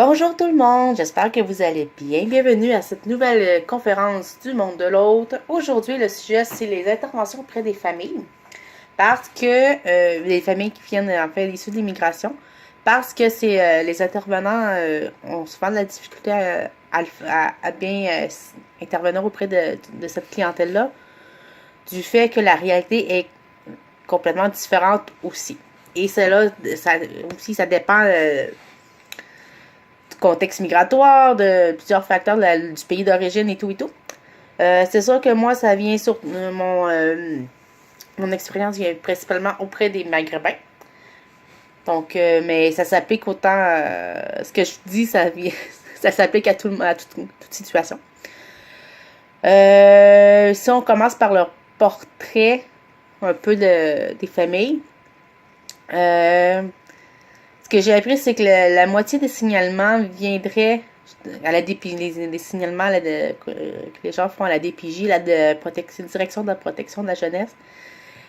Bonjour tout le monde, j'espère que vous allez bien. Bienvenue à cette nouvelle conférence du monde de l'autre. Aujourd'hui, le sujet, c'est les interventions auprès des familles. Parce que les familles qui viennent en fait issues de l'immigration, parce que les intervenants ont souvent de la difficulté à bien intervenir auprès de cette clientèle-là, du fait que la réalité est complètement différente aussi. Et cela, ça dépend du contexte migratoire, de plusieurs facteurs du pays d'origine et tout et tout. C'est sûr que moi, ça vient sur mon expérience vient principalement auprès des Maghrébins. Donc, mais ça s'applique autant. Ce que je dis, ça s'applique à toute situation. Si on commence par leur portrait un peu des familles, ce que j'ai appris, c'est que la moitié des signalements viendraient à la les signalements que les gens font à la DPJ, la Direction de la protection de la jeunesse.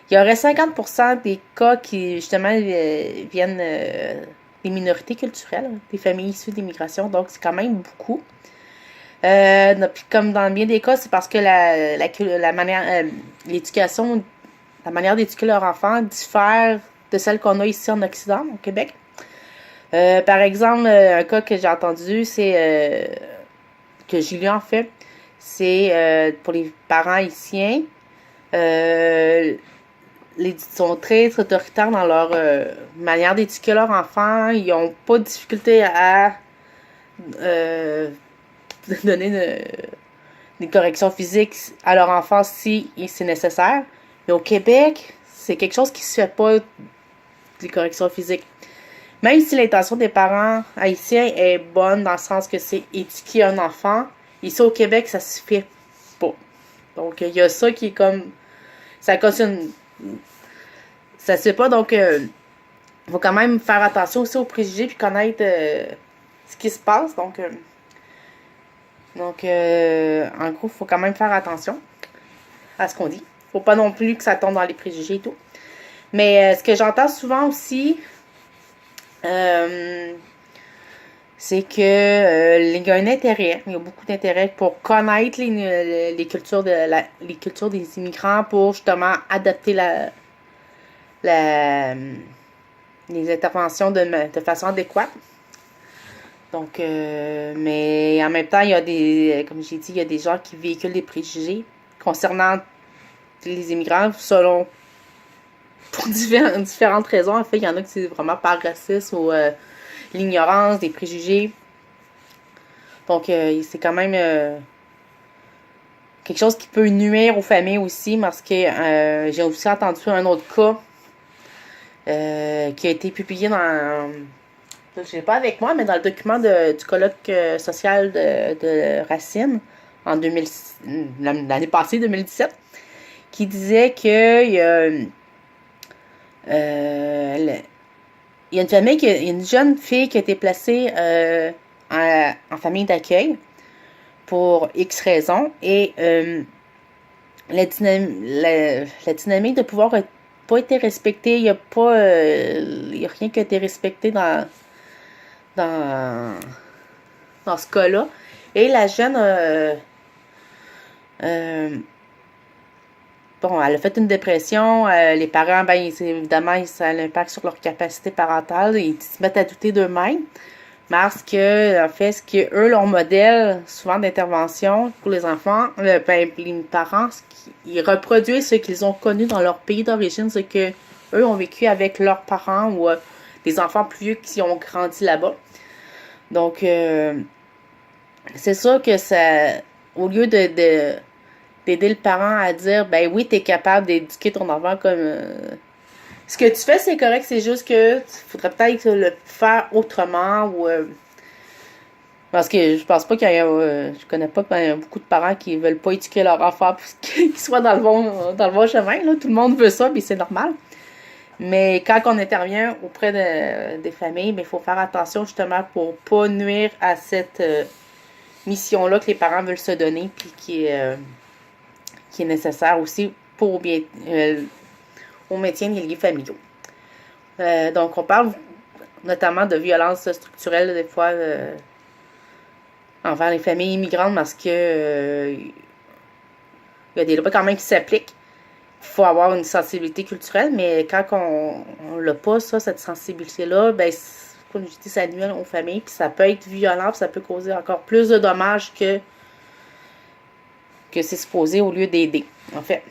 Il y aurait 50% des cas qui, justement, viennent des minorités culturelles, des familles issues d'immigration, donc c'est quand même beaucoup. Puis comme dans bien des cas, c'est parce que la manière, l'éducation, la manière d'éduquer leur enfant diffère de celle qu'on a ici en Occident, au Québec. Par exemple, un cas que j'ai entendu, c'est que j'ai lu en fait, c'est pour les parents haïtiens, ils sont très autoritaires dans leur manière d'éduquer leur enfant. Ils n'ont pas de difficulté à donner des corrections physiques à leur enfant si c'est nécessaire. Mais au Québec, c'est quelque chose qui se fait pas, des corrections physiques. Même si l'intention des parents haïtiens est bonne dans le sens que c'est éduquer un enfant, ici au Québec, ça se fait pas. Donc, il y a ça qui est comme... Ça cautionne... Ça se fait pas, donc il faut quand même faire attention aussi aux préjugés puis connaître ce qui se passe. Donc en gros, il faut quand même faire attention à ce qu'on dit. Faut pas non plus que ça tombe dans les préjugés et tout. Mais ce que j'entends souvent aussi... c'est que il y a un intérêt, il y a beaucoup d'intérêt pour connaître les cultures les cultures des immigrants pour justement adapter les interventions de façon adéquate. Donc, mais en même temps, il y a comme j'ai dit, il y a des gens qui véhiculent des préjugés concernant les immigrants pour différentes raisons. En fait, il y en a qui c'est vraiment par racisme ou l'ignorance, des préjugés. Donc, c'est quand même quelque chose qui peut nuire aux familles aussi, parce que j'ai aussi entendu un autre cas qui a été publié dans... je ne l'ai pas avec moi, mais dans le document du colloque social de Racine en l'année passée, 2017, qui disait que il y a une famille, il y a une jeune fille qui a été placée en famille d'accueil pour X raisons, et la dynamique de pouvoir n'a pas été respectée. Il n'y a rien qui a été respecté dans ce cas-là. Et la jeune bon, elle a fait une dépression. Les parents, ben, évidemment, ça a l'impact sur leur capacité parentale. Ils se mettent à douter d'eux-mêmes. Parce que, en fait, ce que eux, leur modèle, souvent d'intervention pour les enfants, les parents, ils reproduisent ce qu'ils ont connu dans leur pays d'origine, ce que eux ont vécu avec leurs parents ou des enfants plus vieux qui ont grandi là-bas. Donc, c'est sûr que ça, au lieu d'aider le parent à dire, ben oui, t'es capable d'éduquer ton enfant comme... ce que tu fais, c'est correct, c'est juste que il faudrait peut-être le faire autrement ou... parce que je pense pas qu'il y a... je connais pas beaucoup de parents qui veulent pas éduquer leur enfant pour qu'ils soient dans le bon chemin. Là. Tout le monde veut ça, puis c'est normal. Mais quand on intervient auprès des familles, il faut faire attention justement pour pas nuire à cette mission-là que les parents veulent se donner, puis qui est nécessaire aussi pour au maintien des liens familiaux. Donc, on parle notamment de violences structurelles, des fois, envers les familles immigrantes, parce que il y a des lois quand même qui s'appliquent. Il faut avoir une sensibilité culturelle, mais quand on l'a pas, ça, cette sensibilité-là, ben, comme je dis, ça nuit aux familles, puis ça peut être violent, puis ça peut causer encore plus de dommages que c'est supposé au lieu d'aider, en fait.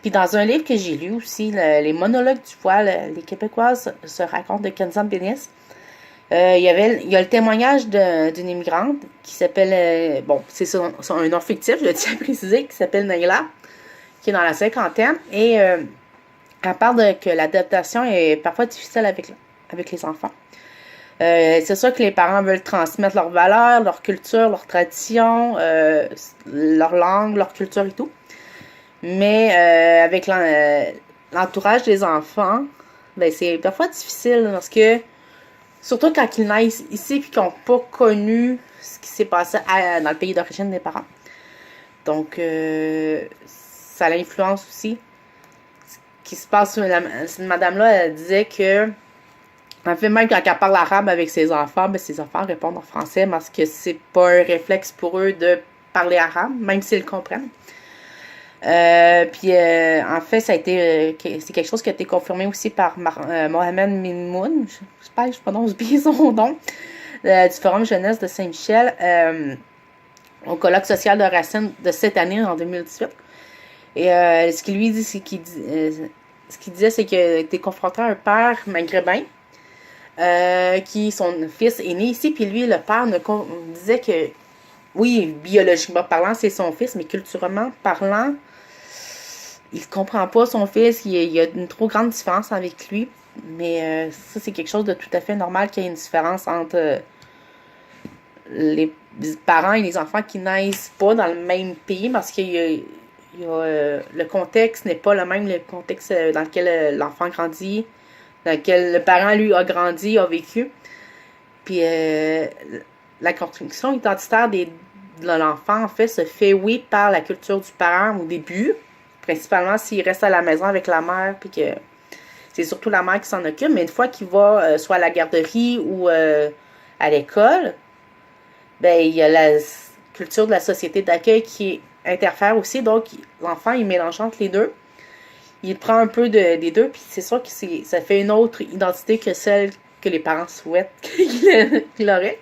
Puis dans un livre que j'ai lu aussi, Les monologues du voile, les Québécoises se racontent de Kenza Bénis, il y a le témoignage d'une immigrante qui s'appelle, bon, c'est un nom fictif, je tiens à préciser, qui s'appelle Naila, qui est dans la cinquantaine, et elle parle que l'adaptation est parfois difficile avec les enfants. C'est sûr que les parents veulent transmettre leurs valeurs, leur culture, leur tradition, leur langue, leur culture et tout. Mais avec l'entourage des enfants, ben c'est parfois difficile parce que, surtout quand ils naissent ici et qu'ils n'ont pas connu ce qui s'est passé dans le pays d'origine des parents. Donc, ça l'influence aussi. Ce qui se passe, cette madame-là, elle disait que, en fait, même quand elle parle arabe avec ses enfants, ben, ses enfants répondent en français parce que c'est pas un réflexe pour eux de parler arabe, même s'ils le comprennent. Puis, en fait, ça a été, c'est quelque chose qui a été confirmé aussi par Mohamed Mimoun, j'espère que je prononce bien son nom, du Forum Jeunesse de Saint-Michel, au colloque social de Racine de cette année, en 2018. Et ce qu'il lui dit, ce qu'il disait, c'est qu'il a été confronté à un père maghrébin, qui, son fils est né ici, puis lui, le père disait que, oui, biologiquement parlant, c'est son fils, mais culturellement parlant, il ne comprend pas son fils, il y a une trop grande différence avec lui, mais ça, c'est quelque chose de tout à fait normal qu'il y ait une différence entre les parents et les enfants qui naissent pas dans le même pays, parce que le contexte n'est pas le même, le contexte dans lequel l'enfant grandit, dans lequel le parent, lui, a grandi, a vécu. Puis la construction identitaire de l'enfant, en fait, se fait, oui, par la culture du parent au début, principalement s'il reste à la maison avec la mère, puis que c'est surtout la mère qui s'en occupe, mais une fois qu'il va soit à la garderie ou à l'école, ben il y a la culture de la société d'accueil qui interfère aussi, donc l'enfant, il mélange entre les deux. Il prend un peu des deux, puis c'est sûr que ça fait une autre identité que celle que les parents souhaitent qu'il aurait.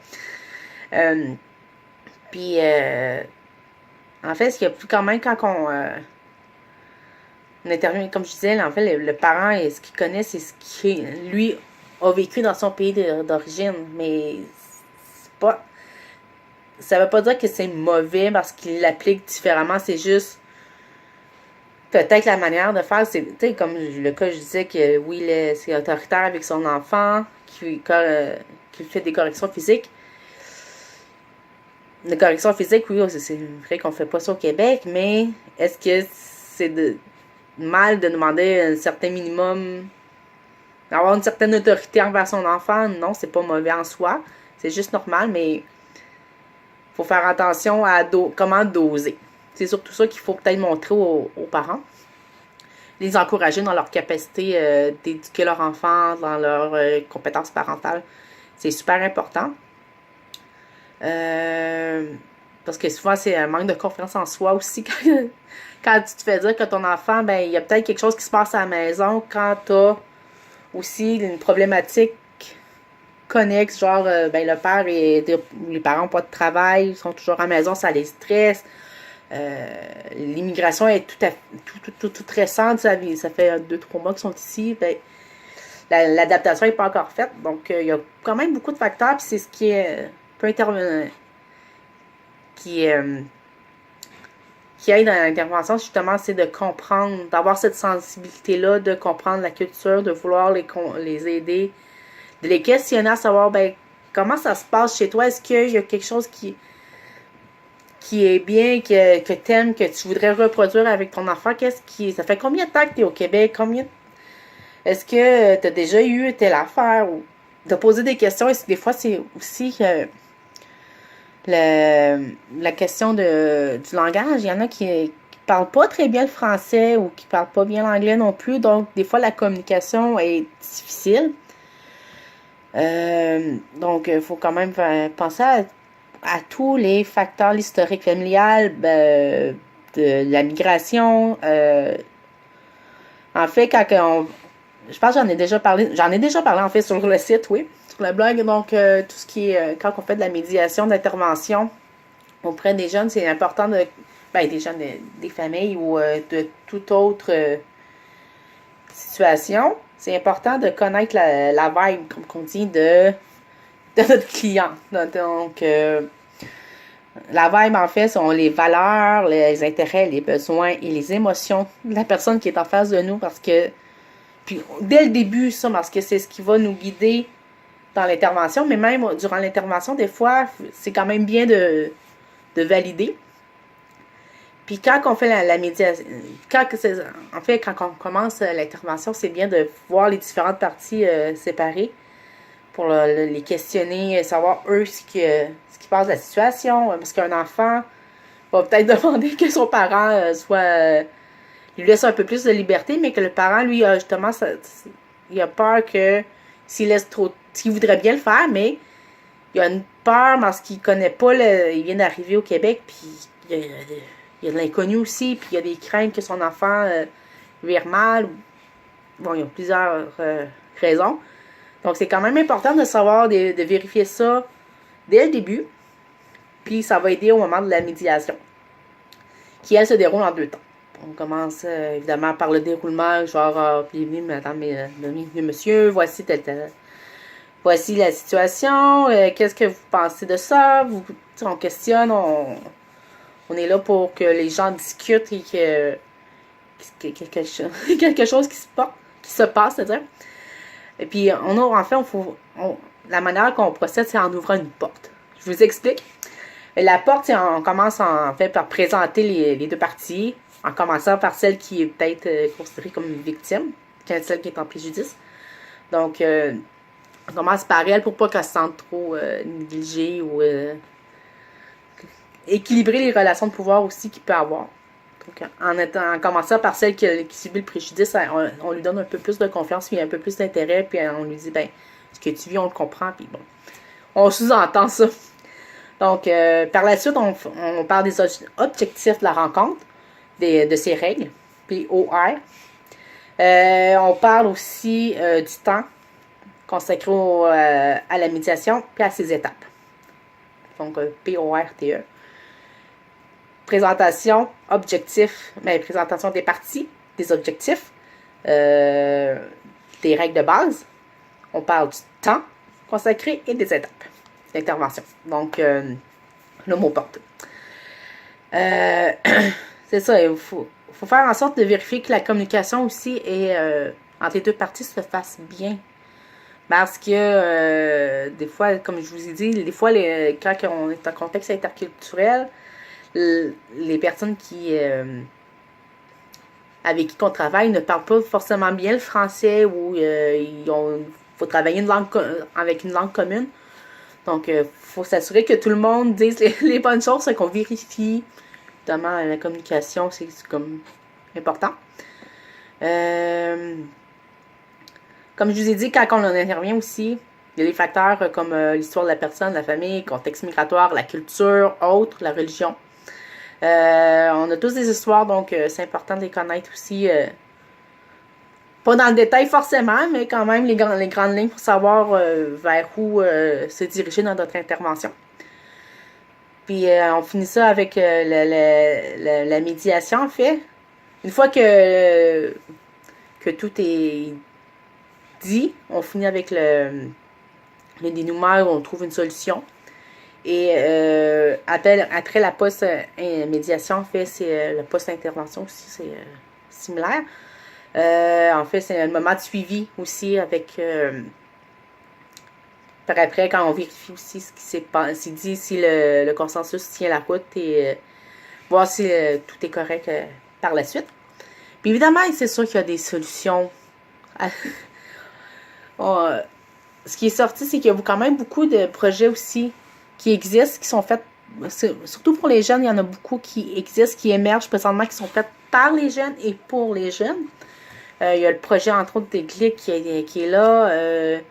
Puis, en fait, ce qu'il y a plus quand même quand on intervient, comme je disais, en fait, le parent, et ce qu'il connaît, c'est ce qu'il, lui, a vécu dans son pays d'origine. Mais c'est pas... Ça veut pas dire que c'est mauvais parce qu'il l'applique différemment, c'est juste peut-être la manière de faire, c'est, tu sais, comme le cas, je disais que oui, c'est autoritaire avec son enfant, qui fait des corrections physiques. Les corrections physiques, oui, c'est vrai qu'on fait pas ça au Québec, mais est-ce que c'est mal de demander un certain minimum, d'avoir une certaine autorité envers son enfant? Non, c'est pas mauvais en soi, c'est juste normal, mais faut faire attention à comment doser. C'est surtout ça qu'il faut peut-être montrer aux parents. Les encourager dans leur capacité d'éduquer leur enfant, dans leurs compétences parentales. C'est super important. Parce que souvent, c'est un manque de confiance en soi aussi. Quand tu te fais dire que ton enfant, ben il y a peut-être quelque chose qui se passe à la maison quand tu as aussi une problématique connexe, genre ben le père et les parents n'ont pas de travail, ils sont toujours à la maison, ça les stresse. L'immigration est tout récente, ça fait 2-3 mois qu'ils sont ici, ben, l'adaptation n'est pas encore faite, donc il y a quand même beaucoup de facteurs, puis c'est ce qui peut intervenir, qui aide dans l'intervention, justement, c'est de comprendre, d'avoir cette sensibilité-là, de comprendre la culture, de vouloir les aider, de les questionner à savoir, ben, comment ça se passe chez toi, est-ce qu'il y a quelque chose qui est bien, que t'aimes, que tu voudrais reproduire avec ton enfant, ça fait combien de temps que tu es au Québec, est-ce que tu as déjà eu telle affaire, ou de poser des questions, et des fois c'est aussi la question du langage, il y en a qui parlent pas très bien le français, ou qui parlent pas bien l'anglais non plus, donc des fois la communication est difficile. Donc, il faut quand même penser à tous les facteurs, l'historique familial, de la migration. En fait, je pense que j'en ai déjà parlé en fait sur le site, oui, sur le blog. Donc, tout ce qui est, quand on fait de la médiation, d'intervention auprès des jeunes, c'est important des jeunes, des familles ou de toute autre situation. C'est important de connaître la vibe, comme on dit, de notre client. Donc, la vibe, en fait, sont les valeurs, les intérêts, les besoins et les émotions de la personne qui est en face de nous. Parce que, puis dès le début, ça, parce que c'est ce qui va nous guider dans l'intervention. Mais même durant l'intervention, des fois, c'est quand même bien de valider. Puis quand on fait la médiation, quand on commence l'intervention, c'est bien de voir les différentes parties séparées pour les questionner, savoir eux ce qui passe de la situation. Parce qu'un enfant va peut-être demander que son parent lui laisse un peu plus de liberté, mais que le parent, lui, justement, il a peur que s'il laisse trop, s'il voudrait bien le faire, mais il a une peur parce qu'il connaît pas il vient d'arriver au Québec, puis il y a de l'inconnu aussi, puis il y a des craintes que son enfant vire mal. Bon, il y a plusieurs raisons. Donc, c'est quand même important de savoir, de vérifier ça dès le début. Puis, ça va aider au moment de la médiation, qui, elle, se déroule en 2 temps. On commence, évidemment, par le déroulement, genre, bienvenue, madame, bienvenue, monsieur, voici voici la situation, qu'est-ce que vous pensez de ça? On questionne, on est là pour que les gens discutent et que quelque chose qui se passe, c'est-à-dire. Et puis, la manière qu'on procède, c'est en ouvrant une porte. Je vous explique. La porte, on commence en fait par présenter les deux parties, en commençant par celle qui est peut-être considérée comme une victime, celle qui est en préjudice. Donc, on commence par elle pour pas qu'elle se sente trop négligée ou équilibrer les relations de pouvoir aussi qu'il peut avoir. Donc, en commençant par celle qui subit le préjudice, on lui donne un peu plus de confiance, puis un peu plus d'intérêt, puis on lui dit, ce que tu vis, on le comprend, puis bon. On sous-entend ça. Donc, par la suite, on parle des objectifs de la rencontre, de ses règles, puis OR. On parle aussi du temps consacré à la médiation, puis à ses étapes. Donc, PORTE. Présentation, objectif, présentation des parties, des objectifs, des règles de base. On parle du temps consacré et des étapes d'intervention. Donc, le mot porte. C'est ça, il faut faire en sorte de vérifier que la communication aussi entre les deux parties se fasse bien. Parce que des fois, comme je vous ai dit, des fois, quand on est en contexte interculturel, les personnes avec qui on travaille ne parlent pas forcément bien le français ou il faut travailler avec une langue commune. Donc, il faut s'assurer que tout le monde dise les bonnes choses, c'est qu'on vérifie. Évidemment, la communication, c'est comme important. Comme je vous ai dit, quand on en intervient aussi, il y a des facteurs comme l'histoire de la personne, la famille, le contexte migratoire, la culture, autres, la religion. On a tous des histoires, donc c'est important de les connaître aussi. Pas dans le détail forcément, mais quand même les grandes lignes pour savoir vers où se diriger dans notre intervention. Puis on finit ça avec la médiation, en fait. Une fois que tout est dit, on finit avec le dénouement où on trouve une solution. Et après la post-médiation, en fait, c'est la post-intervention aussi, c'est similaire. En fait, c'est un moment de suivi aussi avec... par après, quand on vérifie aussi ce qui s'est dit, si le consensus tient la route et voir si tout est correct par la suite. Puis évidemment, c'est sûr qu'il y a des solutions. Ce qui est sorti, c'est qu'il y a quand même beaucoup de projets aussi qui existent, qui sont faits, surtout pour les jeunes, il y en a beaucoup qui existent, qui émergent présentement, qui sont faits par les jeunes et pour les jeunes. Il y a le projet, entre autres, des GLIC qui est là.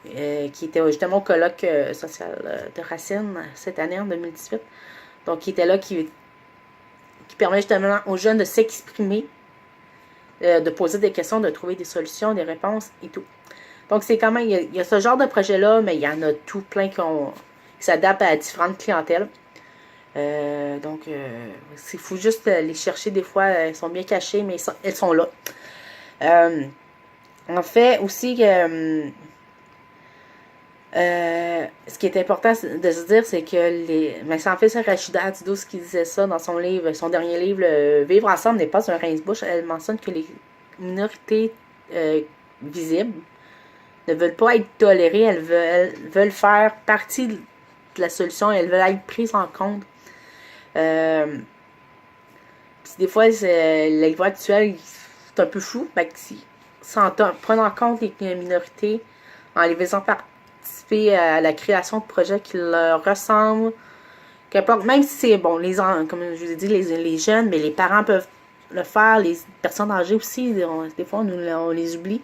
qui était justement au colloque social de Racine cette année, en 2018. Donc, qui était là, qui permet justement aux jeunes de s'exprimer, de poser des questions, de trouver des solutions, des réponses et tout. Donc, c'est quand même, il y a ce genre de projet-là, mais il y en a tout plein qui s'adaptent à différentes clientèles. Donc, il faut juste les chercher des fois. Elles sont bien cachées, mais elles sont là. En fait, aussi, ce qui est important de se dire, c'est que mais c'est en fait c'est Rachida Datido qui disait ça dans son livre, son dernier livre, Vivre ensemble n'est pas un rince-bouche. Elle mentionne que les minorités visibles ne veulent pas être tolérées, elles veulent faire partie de la solution, elles veulent être prises en compte. Puis des fois, les voix actuelles, c'est un peu flou, sans prendre en compte les minorités, en les faisant participer à la création de projets qui leur ressemblent, qu'importe, même si c'est bon, comme je vous ai dit, les jeunes, mais les parents peuvent le faire, les personnes âgées aussi, des fois on les oublie,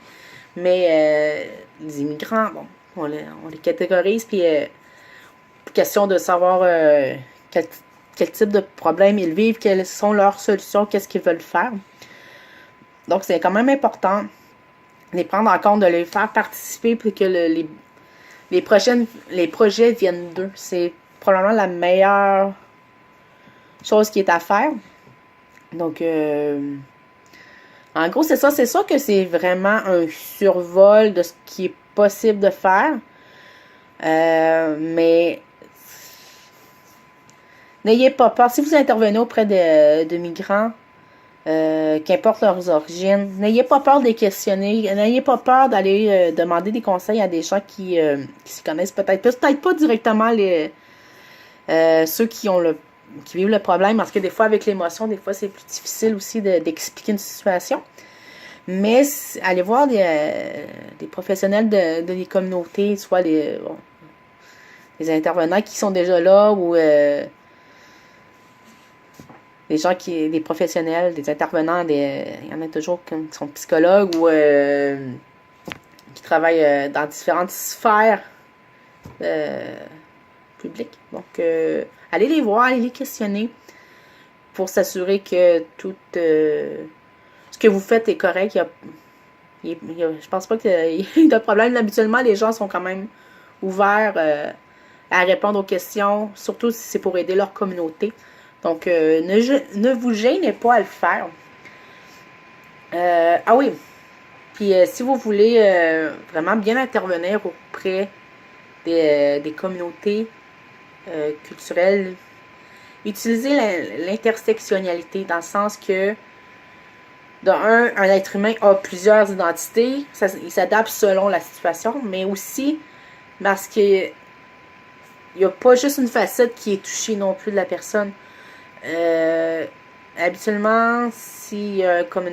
mais les immigrants, bon, on les catégorise, puis question de savoir quel type de problème ils vivent, quelles sont leurs solutions, qu'est-ce qu'ils veulent faire. Donc, c'est quand même important de les prendre en compte, de les faire participer pour que les projets viennent d'eux. C'est probablement la meilleure chose qui est à faire. Donc, en gros, c'est ça. C'est sûr que c'est vraiment un survol de ce qui est possible de faire. Mais n'ayez pas peur. Si vous intervenez auprès de migrants, qu'importe leurs origines, n'ayez pas peur de les questionner. N'ayez pas peur d'aller demander des conseils à des gens qui s'y connaissent peut-être pas directement ceux qui vivent le problème, parce que des fois, avec l'émotion, des fois, c'est plus difficile aussi d'expliquer une situation. Mais allez voir des professionnels de les communautés, soit les intervenants qui sont déjà là, ou des professionnels, des intervenants, il y en a toujours qui sont psychologues ou qui travaillent dans différentes sphères publiques. Donc, allez les voir, allez les questionner pour s'assurer que tout ce que vous faites est correct. Je pense pas qu'il y ait de problème. Habituellement, les gens sont quand même ouverts à répondre aux questions, surtout si c'est pour aider leur communauté. Donc, ne vous gênez pas à le faire. Ah oui, puis si vous voulez vraiment bien intervenir auprès des communautés culturelles, utilisez l'intersectionnalité dans le sens que un être humain a plusieurs identités, il s'adapte selon la situation, mais aussi parce qu'il n'y a pas juste une facette qui est touchée non plus de la personne. Habituellement, si comme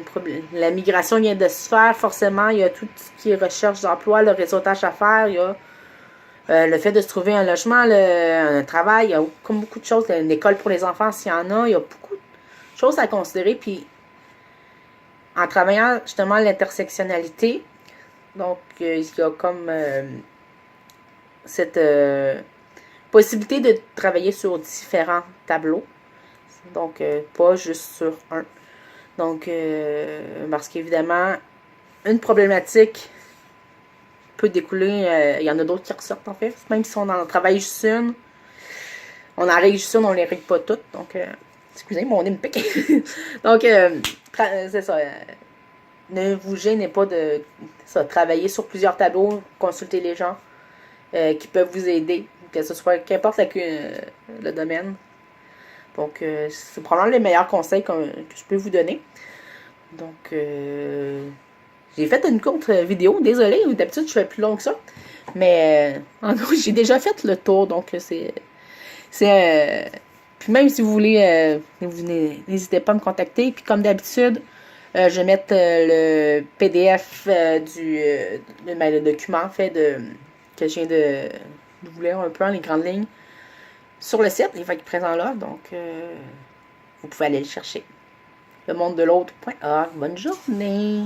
la migration vient de se faire, forcément, il y a tout ce qui est recherche d'emploi, le réseautage à faire, il y a le fait de se trouver un logement, un travail, il y a comme beaucoup de choses, une école pour les enfants s'il y en a, il y a beaucoup de choses à considérer, puis en travaillant justement l'intersectionnalité, donc il y a comme cette possibilité de travailler sur différents tableaux. Donc, pas juste sur un. Donc, parce qu'évidemment, une problématique peut découler, il y en a d'autres qui ressortent en fait. Même si on en travaille juste une, on en règle juste une, on ne les règle pas toutes. Donc, excusez, mon nez me pique. Donc, c'est ça. Ne vous gênez pas de travailler sur plusieurs tableaux, consulter les gens qui peuvent vous aider, que ce soit qu'importe le domaine. Donc, c'est probablement les meilleurs conseils que je peux vous donner. Donc, j'ai fait une courte vidéo. Désolée, d'habitude, je fais plus long que ça. Mais, en gros, j'ai déjà fait le tour. Donc, c'est puis même si vous voulez, n'hésitez pas à me contacter. Puis, comme d'habitude, je vais mettre le PDF le document fait que je viens de vous lire un peu en les grandes lignes sur le site, il va être présent là, donc vous pouvez aller le chercher. Le monde de l'autre.org. Bonne journée!